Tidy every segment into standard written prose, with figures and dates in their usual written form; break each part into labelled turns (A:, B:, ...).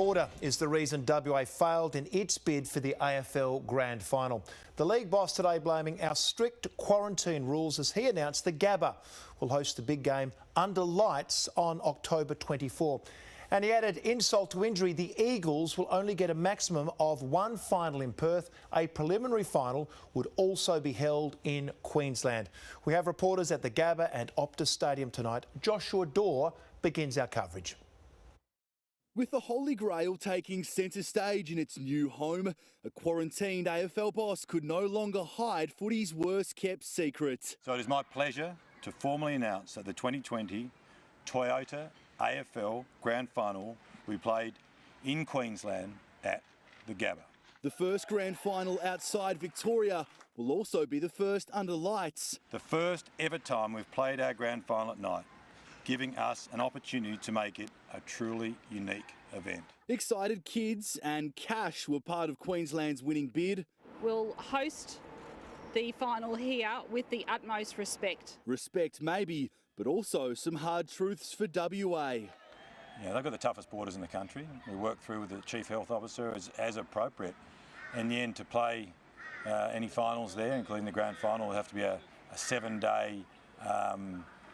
A: Order is the reason WA failed in its bid for the AFL Grand Final. The league boss today blaming our strict quarantine rules as he announced the Gabba will host the big game under lights on October 24. And he added, insult to injury, the Eagles will only get a maximum of one final in Perth. A preliminary final would also be held in Queensland. We have reporters at the Gabba and Optus Stadium tonight. Joshua Dorr begins our coverage.
B: With the Holy Grail taking centre stage in its new home, a quarantined AFL boss could no longer hide footy's worst kept secret.
C: So it is my pleasure to formally announce that the 2020 Toyota AFL Grand Final will be played in Queensland at the Gabba.
B: The first Grand Final outside Victoria will also be the first under lights.
C: The first ever time we've played our Grand Final at night, giving us an opportunity to make it a truly unique event.
B: Excited kids and cash were part of Queensland's winning bid.
D: We'll host the final here with the utmost respect.
B: Respect maybe, but also some hard truths for WA.
C: Yeah, they've got the toughest borders in the country. We work through with the Chief Health Officer as appropriate. In the end, to play any finals there, including the Grand Final, will have to be a 7-day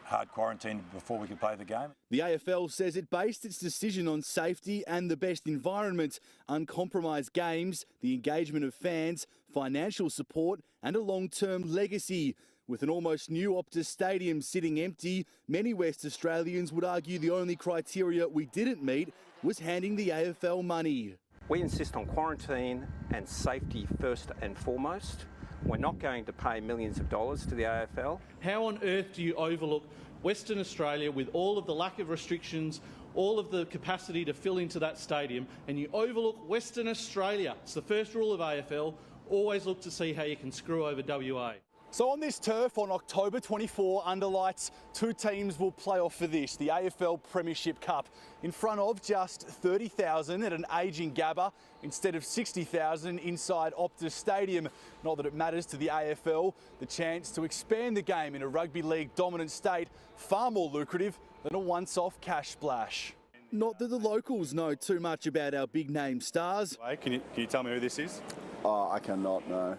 C: hard quarantine before we could play the game.
B: The AFL says it based its decision on safety and the best environment, uncompromised games, the engagement of fans, financial support and a long-term legacy. With an almost new Optus Stadium sitting empty, many West Australians would argue the only criteria we didn't meet was handing the AFL money.
E: We insist on quarantine and safety first and foremost. We're not going to pay millions of dollars to the AFL.
F: How on earth do you overlook Western Australia with all of the lack of restrictions, all of the capacity to fill into that stadium, and you overlook Western Australia? It's the first rule of AFL, always look to see how you can screw over WA.
B: So on this turf on October 24, under lights, two teams will play off for this, the AFL Premiership Cup, in front of just 30,000 at an ageing Gabba instead of 60,000 inside Optus Stadium. Not that it matters to the AFL, the chance to expand the game in a rugby league dominant state, far more lucrative than a once-off cash splash. Not that the locals know too much about our big name stars.
G: Can you tell me who this is?
H: Oh, I cannot, no.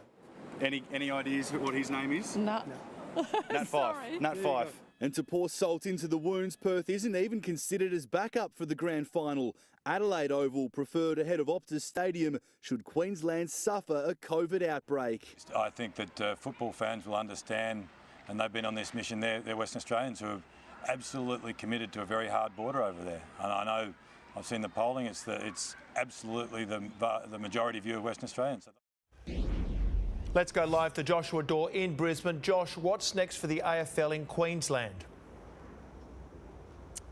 G: Any ideas what his name is?
D: No.
G: Nat Fife. Nat Fife.
B: And to pour salt into the wounds, Perth isn't even considered as backup for the Grand Final. Adelaide Oval preferred ahead of Optus Stadium should Queensland suffer a COVID outbreak.
C: I think that football fans will understand, and they've been on this mission, they're Western Australians who are absolutely committed to a very hard border over there. And I know, I've seen the polling, it's absolutely the majority view of Western Australians.
A: Let's go live to Joshua Dorr in Brisbane. Josh, what's next for the AFL in Queensland?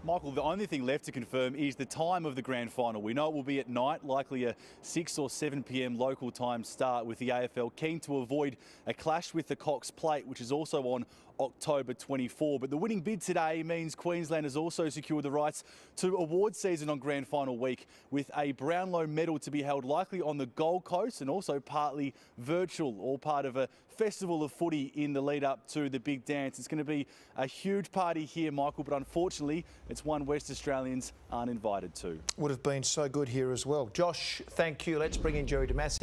G: Michael, the only thing left to confirm is the time of the Grand Final. We know it will be at night, likely a 6 or 7 p.m. local time start, with the AFL keen to avoid a clash with the Cox Plate, which is also on October 24. But the winning bid today means Queensland has also secured the rights to award season on Grand Final week, with a Brownlow medal to be held likely on the Gold Coast and also partly virtual, all part of a festival of footy in the lead up to the big dance. It's going to be a huge party here, Michael, but unfortunately it's one West Australians aren't invited to.
A: Would have been so good here as well. Josh, thank you. Let's bring in Jerry Damassi.